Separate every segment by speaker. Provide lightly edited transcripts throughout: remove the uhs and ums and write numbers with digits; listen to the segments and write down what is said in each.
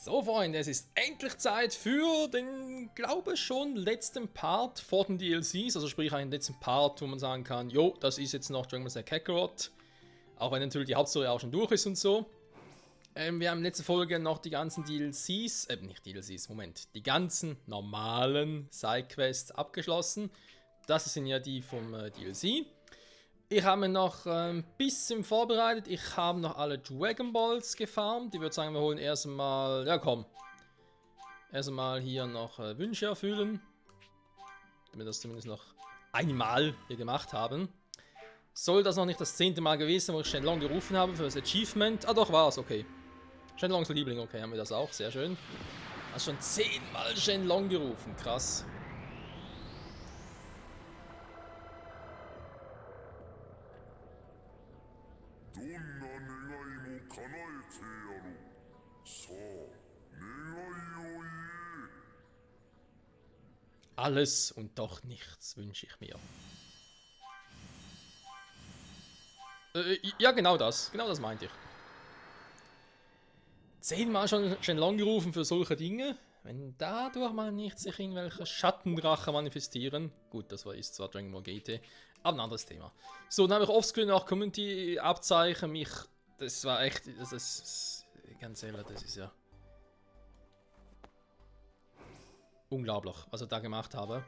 Speaker 1: So Freunde, es ist endlich Zeit für den, glaube ich, schon letzten Part vor den DLCs, also sprich einen letzten Part, wo man sagen kann, jo, das ist jetzt noch Dragon Ball Z Kakarot, auch wenn natürlich die Hauptstory auch schon durch ist und so. Wir haben in letzter Folge noch die ganzen DLCs, nicht DLCs, Moment, die ganzen normalen Sidequests abgeschlossen. Das sind ja die vom DLC. Ich habe mir noch ein bisschen vorbereitet. Ich habe noch alle Dragon Balls gefarmt. Ich würde sagen, wir holen erstmal. Ja, komm. Erstmal hier noch Wünsche erfüllen. Damit wir das zumindest noch einmal hier gemacht haben. Soll das noch nicht das 10. Mal gewesen sein, wo ich Shenlong gerufen habe für das Achievement? Ah, doch, war es, okay. Shenlongs Liebling, okay, haben wir das auch. Sehr schön. Hast schon 10 Mal Shenlong gerufen. Krass. Alles und doch nichts wünsche ich mir. Ja, genau das. Genau das meinte ich. 10-mal schon Shenlong gerufen für solche Dinge. Wenn dadurch mal nicht sich irgendwelche Schattendrachen manifestieren. Gut, das ist zwar Dragon Ball GT, aber ein anderes Thema. So, dann habe ich offscreen auch Community-Abzeichen. Das war echt. Das ist. Ganz ehrlich, das ist ja. Unglaublich, was ich da gemacht habe.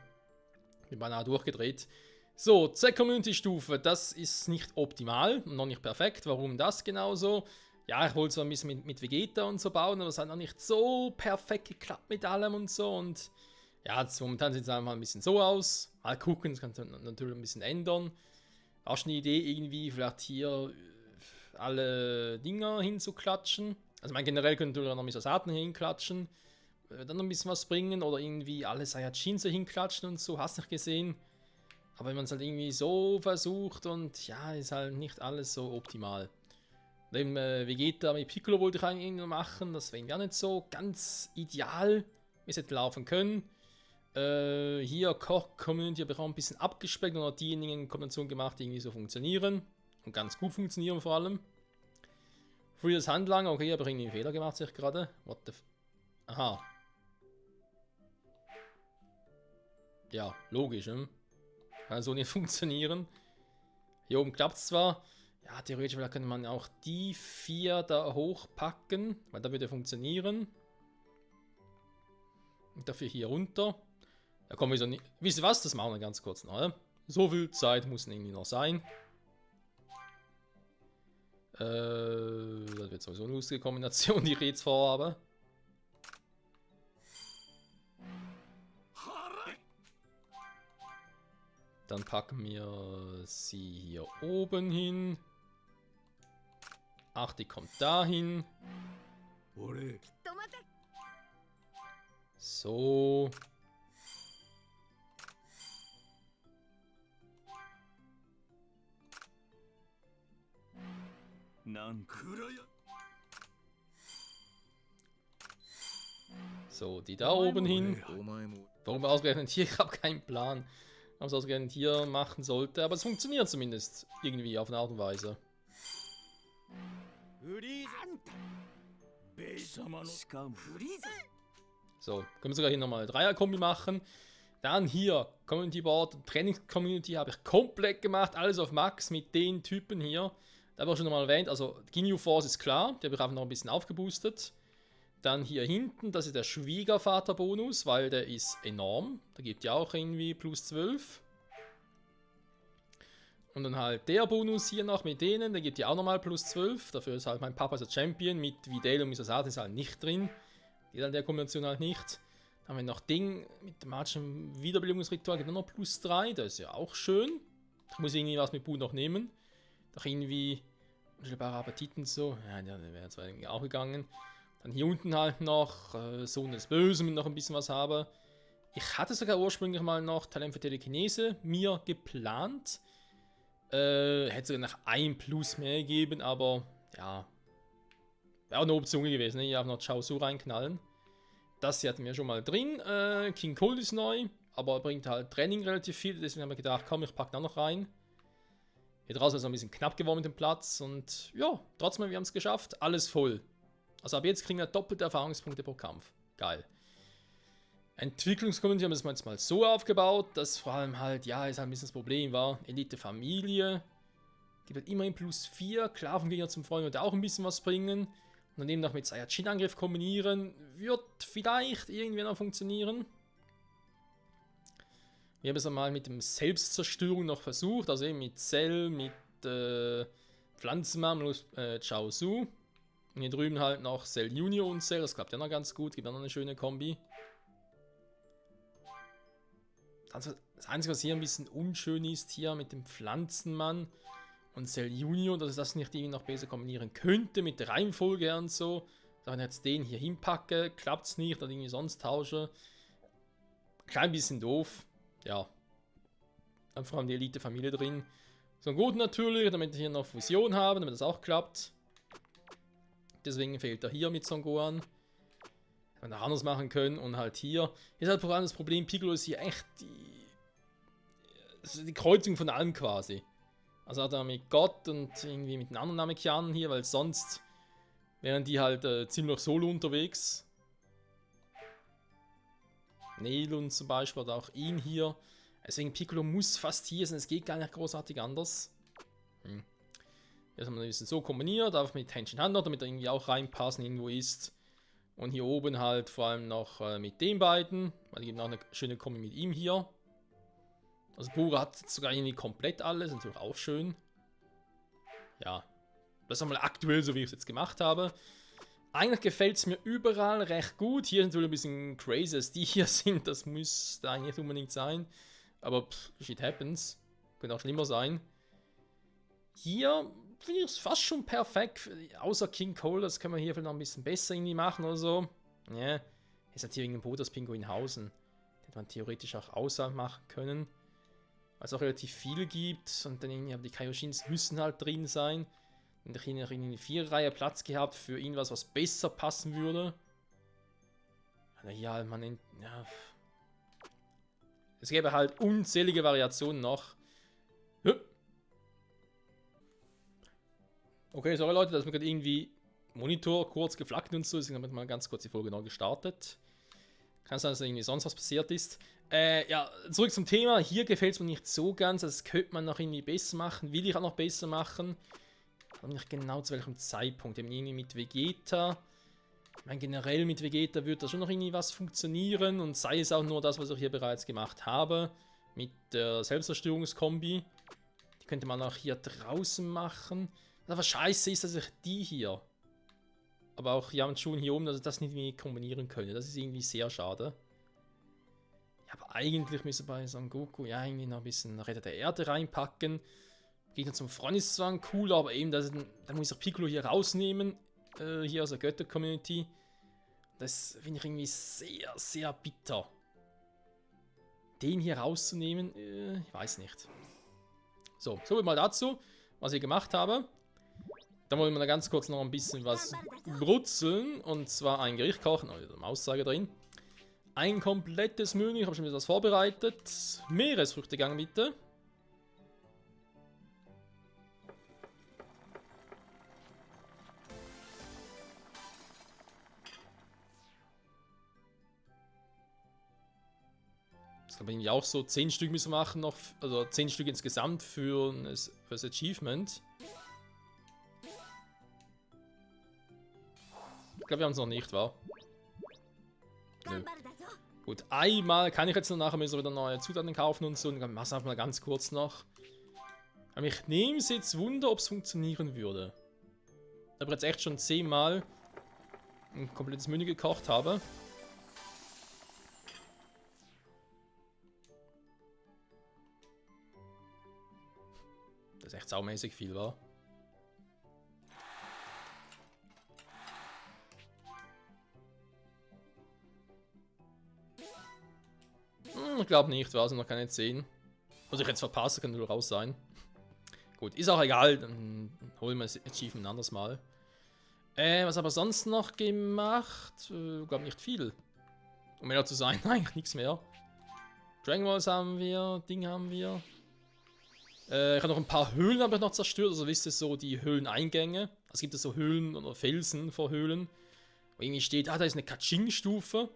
Speaker 1: Bin beinahe durchgedreht. So, Z-Community-Stufe, das ist nicht optimal und noch nicht perfekt. Warum das genauso? Ja, ich wollte so ein bisschen mit Vegeta und so bauen, aber es hat noch nicht so perfekt geklappt mit allem und so. Und ja, jetzt momentan sieht es einfach ein bisschen so aus. Mal gucken, das kann sich natürlich ein bisschen ändern. Hast du eine Idee, irgendwie vielleicht hier alle Dinger hinzuklatschen? Also, generell könnte natürlich noch Misasaten hinklatschen. Dann noch ein bisschen was bringen oder irgendwie alle Saiyajins so hinklatschen und so, hast du nicht gesehen. Aber wenn man es halt irgendwie so versucht und ja, ist halt nicht alles so optimal. Neben Vegeta mit Piccolo wollte ich eigentlich noch machen, das wäre irgendwie auch nicht so ganz ideal, wie es hätte laufen können. Hier Koch-Community habe ich auch ein bisschen abgespeckt und auch diejenigen Kombinationen gemacht, die irgendwie so funktionieren. Und ganz gut funktionieren vor allem. Free das Handlanger, okay, habe ich irgendwie einen Fehler gemacht, sehe ich gerade. What the Aha. Ja, logisch, ne? Kann so nicht funktionieren. Hier oben klappt es zwar. Ja, theoretisch könnte man auch die 4 da hochpacken, weil da würde funktionieren. Und dafür hier runter. Da kommen wir so nicht. Wisst ihr was? Das machen wir ganz kurz noch, oder? So viel Zeit muss irgendwie noch sein. Das wird sowieso eine lustige Kombination, die ich jetzt vorhabe. Dann packen wir sie hier oben hin. Ach, die kommt dahin. So. So, die da oben hin. Warum ausgerechnet hier? Ich habe keinen Plan, was ausgerechnet hier machen sollte. Aber es funktioniert zumindest irgendwie auf eine Art und Weise. So, können wir sogar hier nochmal eine Dreier-Kombi machen. Dann hier, Community Board, Trainings-Community habe ich komplett gemacht. Alles auf Max mit den Typen hier. Da habe ich auch schon nochmal erwähnt. Also, Ginyu Force ist klar. Die habe ich einfach noch ein bisschen aufgeboostet. Dann hier hinten, das ist der Schwiegervater-Bonus, weil der ist enorm. Da gibt ja auch irgendwie plus 12. Und dann halt der Bonus hier noch mit denen, der gibt ja auch nochmal plus 12. Dafür ist halt mein Papa als Champion mit Videl und Misasate ist halt nicht drin. Geht halt der Kombination halt nicht. Dann haben wir noch Ding mit dem magischen Wiederbelebungsritual, gibt noch plus 3. Das ist ja auch schön. Ich muss irgendwie was mit Bu noch nehmen. Doch irgendwie unstillbare Appetit und so. Ja, der wäre zwar irgendwie auch gegangen. Dann hier unten halt noch Sohn des Bösen, wenn ich noch ein bisschen was habe. Ich hatte sogar ursprünglich mal noch Talent für Telekinese mir geplant. Hätte sogar noch ein Plus mehr gegeben, aber ja. Wäre auch eine Option gewesen, ne? Hier einfach noch Chaozu reinknallen. Das hier hatten wir schon mal drin. King Cold ist neu, aber bringt halt Training relativ viel. Deswegen haben wir gedacht, komm, ich pack da noch rein. Hier draußen ist es ein bisschen knapp geworden mit dem Platz. Und ja, trotzdem, wir haben es geschafft. Alles voll. Also ab jetzt kriegen wir doppelte Erfahrungspunkte pro Kampf. Geil. Entwicklungscommunity haben wir es jetzt mal so aufgebaut, dass vor allem halt, ja, ist halt ein bisschen das Problem war, Elite-Familie, gibt halt immerhin +4, klar vom Gegner zum Freund wird auch ein bisschen was bringen. Und dann eben noch mit Saiyajin-Angriff kombinieren, wird vielleicht irgendwie noch funktionieren. Wir haben es einmal mit dem Selbstzerstörung noch versucht, also eben mit Cell, mit Pflanzenmann und Chaozu. Und hier drüben halt noch Cell Junior und Cell, das klappt ja noch ganz gut, gibt auch noch eine schöne Kombi. Also das Einzige, was hier ein bisschen unschön ist, hier mit dem Pflanzenmann und Cell Junior, dass ich das nicht irgendwie noch besser kombinieren könnte mit der Reihenfolge und so. Wenn ich jetzt den hier hinpacke, klappt es nicht, oder irgendwie sonst tausche. Klein bisschen doof. Ja. Dann vor allem die Elite-Familie drin. So gut natürlich, damit wir hier noch Fusion haben, damit das auch klappt. Deswegen fehlt er hier mit Son Gohan. Wenn wir anders machen können und halt hier. Ist halt vor allem das Problem, Piccolo ist hier echt die Kreuzung von allem quasi. Also hat er mit Gott und irgendwie mit den anderen Namekianern hier, weil sonst wären die halt ziemlich solo unterwegs. Nelon zum Beispiel oder auch ihn hier. Deswegen Piccolo muss fast hier sein, es geht gar nicht großartig anders. Jetzt haben wir ein bisschen so kombiniert, auch mit Henshin Hunter, damit er irgendwie auch reinpassen irgendwo ist. Und hier oben halt vor allem noch mit den beiden, weil es gibt noch eine schöne Kombi mit ihm hier. Also Bura hat sogar irgendwie komplett alles, natürlich auch schön. Ja, das ist einmal aktuell, so wie ich es jetzt gemacht habe. Eigentlich gefällt es mir überall recht gut. Hier ist natürlich ein bisschen crazy, dass die hier sind, das muss da eigentlich nicht unbedingt sein. Aber shit happens, könnte auch schlimmer sein. Hier finde ich es fast schon perfekt, außer King Cole, das können wir hier vielleicht noch ein bisschen besser irgendwie machen oder so. Ja, ist halt hier irgendein Boot, das Pinguinhausen. Den hätte man theoretisch auch außerhalb machen können. Weil es auch relativ viel gibt und dann irgendwie, die Kaioshins müssen halt drin sein. Und ich hätte in die 4-Reihe Platz gehabt für irgendwas, was besser passen würde. Ja, man nennt, ja. Es gäbe halt unzählige Variationen noch. Okay, sorry Leute, dass mir gerade irgendwie Monitor kurz geflackt und so, deswegen habe ich mal ganz kurz die Folge neu gestartet. Kann sein, dass da irgendwie sonst was passiert ist. Ja, zurück zum Thema. Hier gefällt es mir nicht so ganz, das könnte man noch irgendwie besser machen, will ich auch noch besser machen. Aber nicht genau zu welchem Zeitpunkt, eben irgendwie mit Vegeta. Ich meine, generell mit Vegeta wird da schon noch irgendwie was funktionieren und sei es auch nur das, was ich hier bereits gemacht habe. Mit der Selbstzerstörungskombi. Die könnte man auch hier draußen machen. Aber scheiße ist, dass ich die hier, aber auch Yamchun hier oben, dass ich das nicht irgendwie kombinieren könnte. Das ist irgendwie sehr schade. Ja, aber eigentlich müsste bei Son Goku ja irgendwie noch ein bisschen Retter der Erde reinpacken. Gegner zum Freund ist zwar cool, aber eben, da muss ich Piccolo hier rausnehmen. Hier aus der Götter-Community. Das finde ich irgendwie sehr, sehr bitter. Den hier rauszunehmen, ich weiß nicht. So viel mal dazu, was ich gemacht habe. Dann wollen wir da ganz kurz noch ein bisschen was brutzeln. Und zwar ein Gericht kochen. Oh, da ist eine Aussage drin. Ein komplettes Menü. Ich habe schon wieder was vorbereitet. Meeresfrüchtegang bitte. Das kann man auch so 10 Stück müssen wir machen noch. Also 10 Stück insgesamt für das Achievement. Ich glaube, wir haben es noch nicht, wa? Nö. Gut, einmal kann ich jetzt noch nachher müssen wir wieder neue Zutaten kaufen und so. Und dann machen wir mal ganz kurz noch. Aber ich nehme es jetzt Wunder, ob es funktionieren würde. Aber jetzt echt schon 10 Mal ein komplettes Menü gekocht habe. Das ist echt saumäßig viel, wa? Ich glaube nicht, war es noch keine 10. Was ich jetzt verpasse, kann nur raus sein. Gut, ist auch egal, dann holen wir das Achievement ein anderes Mal. Was aber sonst noch gemacht? Glaube nicht viel. Um ehrlich zu sein, eigentlich nichts mehr. Dragon Balls haben wir, Ding haben wir. Ich habe noch ein paar Höhlen noch zerstört, also wisst ihr so, die Höhleneingänge. Es gibt so Höhlen oder Felsen vor Höhlen. wo irgendwie steht, da ist eine Kaching-Stufe. Und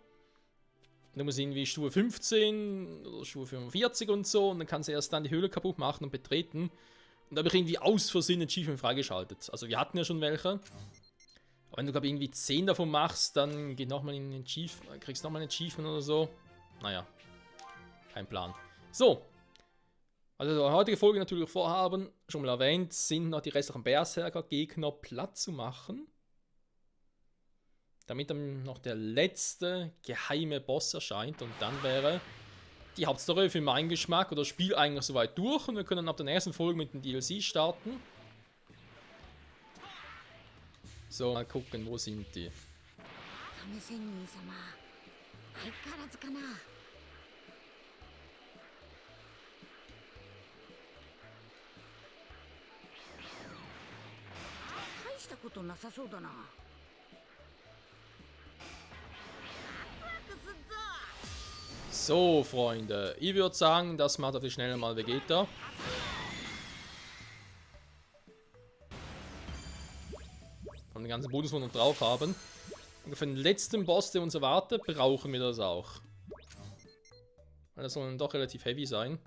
Speaker 1: dann muss irgendwie Stufe 15 oder Stufe 45 und so. Und dann kannst du erst dann die Höhle kaputt machen und betreten. Und da habe ich irgendwie aus Versehen ein Achievement freigeschaltet. Also wir hatten ja schon welche. Aber wenn du, glaube ich, irgendwie 10 davon machst, dann geht nochmal in den Achievement, kriegst nochmal ein Achievement oder so. Naja, kein Plan. So. Also heutige Folge natürlich vorhaben, schon mal erwähnt, sind noch die restlichen Berserker-Gegner platt zu machen. Damit dann noch der letzte geheime Boss erscheint und dann wäre die Hauptstory für meinen Geschmack oder das Spiel eigentlich soweit durch und wir können ab der nächsten Folge mit dem DLC starten. So, mal gucken, wo sind die? So, Freunde, ich würde sagen, das macht auf die Schnelle mal Vegeta. Und den ganzen Bonus, noch drauf haben. Und für den letzten Boss, der uns erwartet, brauchen wir das auch. Weil das soll dann doch relativ heavy sein.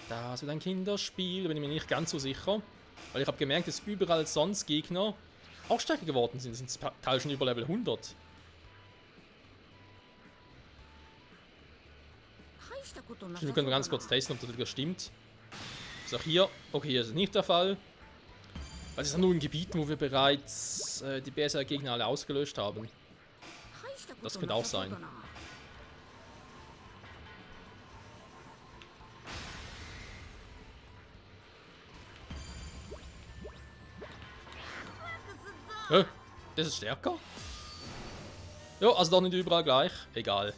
Speaker 1: Das wird ein Kinderspiel, bin ich mir nicht ganz so sicher. Weil ich habe gemerkt, dass überall sonst Gegner auch stärker geworden sind. Das sind teilweise schon über Level 100. Wir können ganz kurz testen, ob das wieder stimmt. Ist auch hier. Okay, hier ist es nicht der Fall. Weil es ist nur in Gebieten, wo wir bereits die BSR-Gegner alle ausgelöscht haben. Das könnte auch sein. Das ist stärker? Ja, also doch nicht überall gleich. Egal.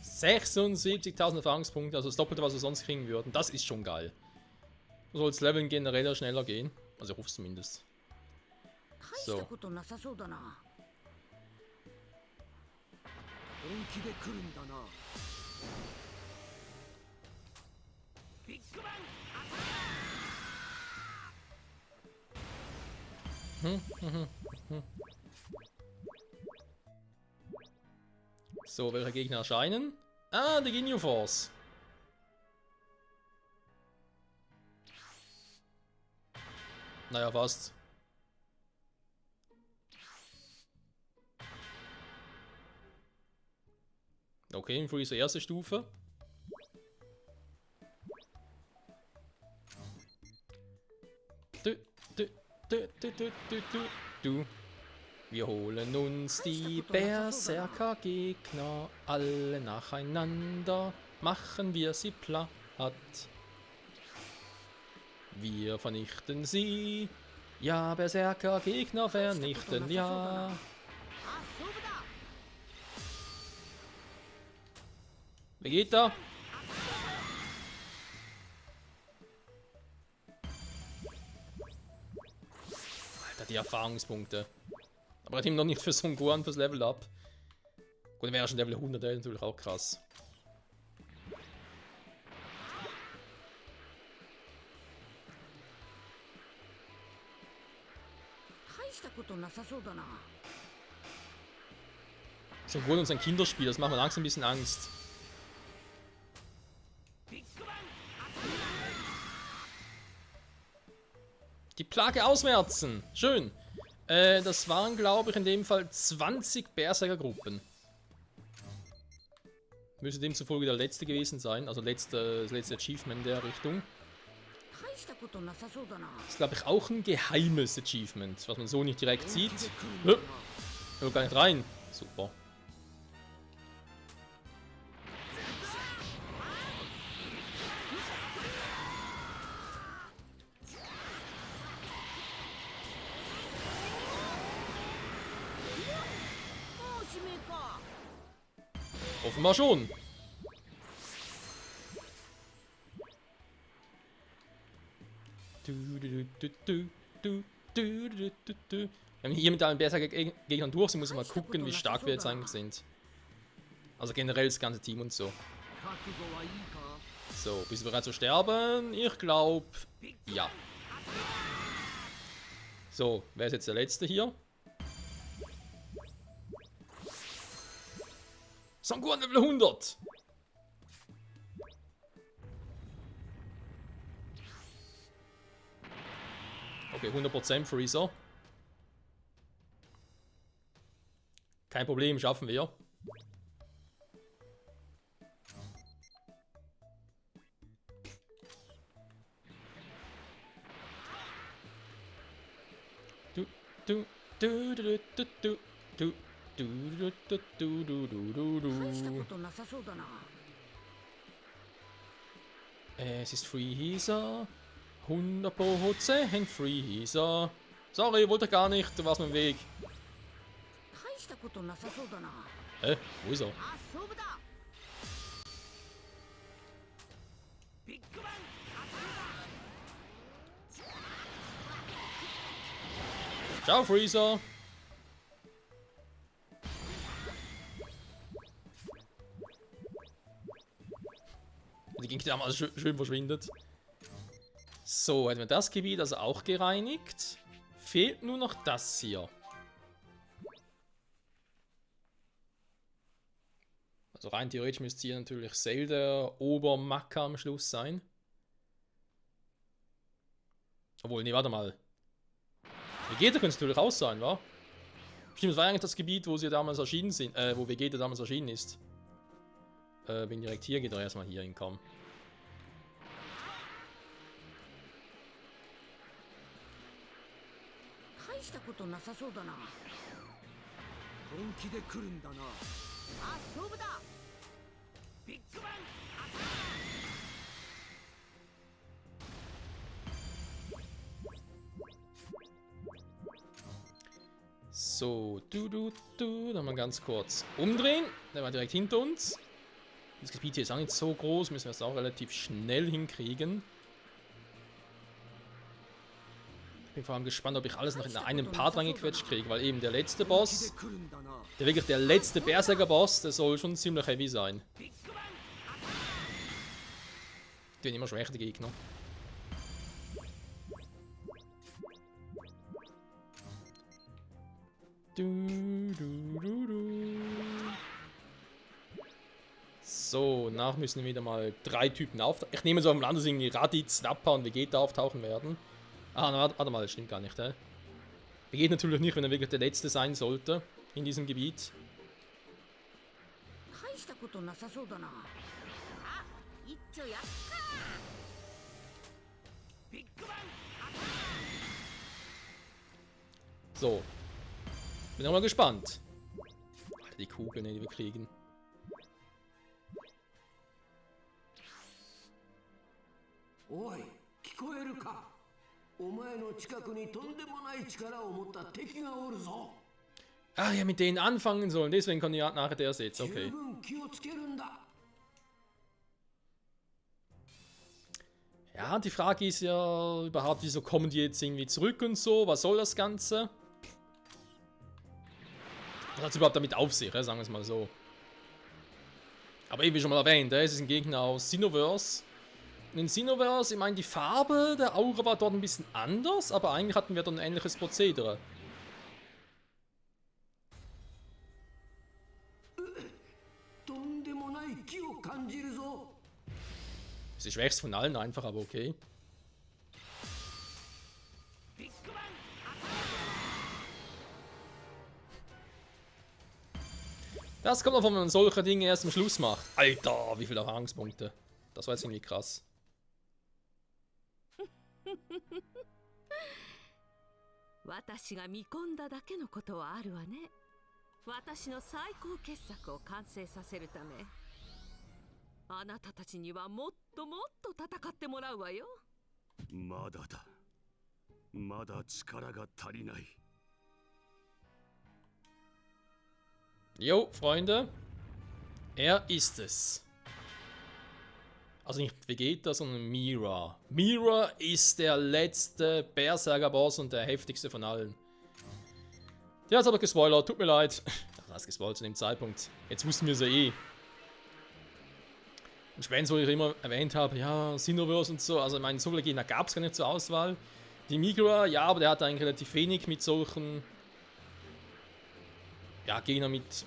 Speaker 1: $76.000 Erfahrungspunkte, also das Doppelte, was wir sonst kriegen würden. Das ist schon geil. So soll das Leveln generell schneller gehen. Also ich hoffe es zumindest. So. So, welche Gegner erscheinen? Ah, die Ginyu Force. Naja, fast. Okay, für diese erste Stufe. Wir holen uns die Berserker-Gegner alle nacheinander, machen wir sie platt. Wir vernichten sie. Ja, Berserker-Gegner vernichten, ja. Vegeta. Alter, die Erfahrungspunkte. Aber hat ihm noch nicht für Son Gohan fürs Level Up. Gut, dann wäre schon Level 100, das ist natürlich auch krass. Son Gohan ist ein Kinderspiel, das macht mir langsam ein bisschen Angst. Die Plage ausmerzen. Schön. Das waren, glaube ich, in dem Fall 20 Berserker-Gruppen. Müsste demzufolge der letzte gewesen sein. Also das letzte Achievement in der Richtung. Das ist, glaube ich, auch ein geheimes Achievement, was man so nicht direkt sieht. Ich will gar nicht rein. Super. Offenbar schon. Wenn wir hier mit allen Berserker-Gegnern durch sind, muss ich mal gucken, wie stark wir jetzt eigentlich sind. Also generell das ganze Team und so. So, bist du bereit zu sterben? Ich glaube, ja. So, wer ist jetzt der Letzte hier? Sanguan Level 100! Okay, 100% Freezer. Kein Problem, schaffen wir. Es ist Freezer. 100% Freezer. Sorry, wollte gar nicht, du warst mir im Weg. Wo ist er? Ciao, Freezer. Die ging damals schön verschwindet. So, hätten wir das Gebiet also auch gereinigt. Fehlt nur noch das hier. Also rein theoretisch müsste hier natürlich Cell der Obermacker am Schluss sein. Obwohl, nee, warte mal. Vegeta könnte es natürlich auch sein, wa? Stimmt, das war eigentlich das Gebiet, wo sie damals erschienen sind, wo Vegeta damals erschienen ist. Bin direkt hier, geht doch erstmal hier hinkommen. So, dann mal ganz kurz umdrehen. Der war direkt hinter uns. Das Gebiet hier ist auch nicht so groß, müssen wir es auch relativ schnell hinkriegen. Ich bin vor allem gespannt, ob ich alles noch in einem Part reingequetscht kriege, weil eben der letzte Boss, der letzte Berserker-Boss, der soll schon ziemlich heavy sein. Die werden immer schwächer, die Gegner. So, nach müssen wieder mal 3 Typen auftauchen. Ich nehme so am Landes irgendwie Raditz, Snapper und Vegeta auftauchen werden. Ah, warte mal, das stimmt gar nicht, hä? Vegeta natürlich nicht, wenn er wirklich der Letzte sein sollte in diesem Gebiet. So. Bin auch mal gespannt. Alter, die Kugeln, die wir kriegen.
Speaker 2: Oi, 聞こえるか? お前の近くにとんでもない力を持った敵がおるぞ.
Speaker 1: Ah, ja, mit denen anfangen sollen, deswegen kann ich nachher der setzen, okay. Ja, die Frage ist ja überhaupt, wieso kommen die jetzt irgendwie zurück und so? Was soll das Ganze? Was hat es überhaupt damit auf sich, sagen wir es mal so. Aber eben wie schon mal erwähnt, es ist ein Gegner aus Xenoverse. Und in Xenoverse, ich meine, die Farbe der Aura war dort ein bisschen anders, aber eigentlich hatten wir dort ein ähnliches Prozedere. Das ist die schwächste von allen einfach, aber okay. Das kommt davon, wenn man solche Dinge erst am Schluss macht. Alter, wie viele Erfahrungspunkte. Das war jetzt irgendwie krass.
Speaker 3: 私が見込んだだけのことはあるわね。私の最高傑作を完成させるため、あなたたちにはもっともっと戦ってもらうわよ。
Speaker 4: まだだ。まだ力が足りない。
Speaker 1: Jo, Freunde. Er ist es. Also nicht Vegeta, sondern Mira. Mira ist der letzte Berserker-Boss und der heftigste von allen. Der hat aber gespoilert, tut mir leid. Ach, das gespoilert zu dem Zeitpunkt. Jetzt wussten wir es ja eh. Und spätestens, wo ich immer erwähnt habe, ja, Xenoverse und so, also ich meine, so viele Gegner gab es gar nicht zur Auswahl. Die Migra, ja, aber der hat eigentlich relativ wenig mit solchen, ja, Gegner mit,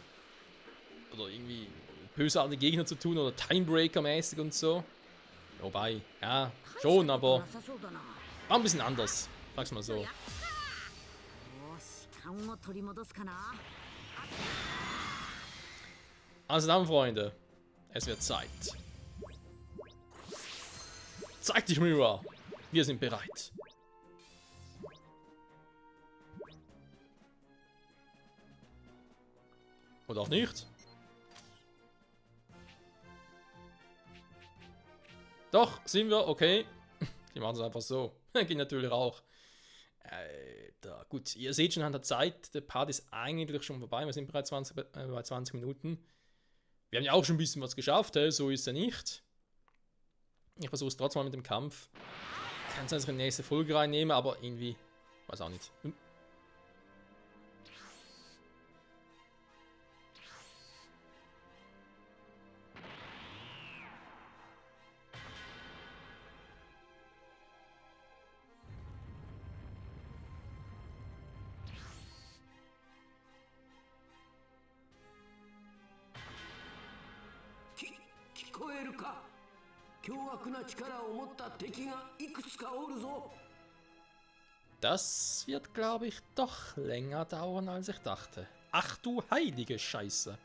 Speaker 1: oder irgendwie bösartige Gegner zu tun, oder Timebreaker-mäßig und so. Wobei, ja, schon, aber war ein bisschen anders, sag's mal so. Also dann, Freunde, es wird Zeit. Zeig dich, Mira! Wir sind bereit. Oder auch nicht? Doch, sind wir, okay. Die machen es einfach so. Geht natürlich auch. Alter, gut, ihr seht schon an der Zeit, der Part ist eigentlich schon vorbei. Wir sind bereits bei 20 Minuten. Wir haben ja auch schon ein bisschen was geschafft, so ist er nicht. Ich versuche es trotzdem mal mit dem Kampf. Kann sein, dass ich in die nächste Folge reinnehme, aber irgendwie, weiß auch nicht. Das wird, glaube ich, doch länger dauern, als ich dachte. Ach du heilige Scheiße.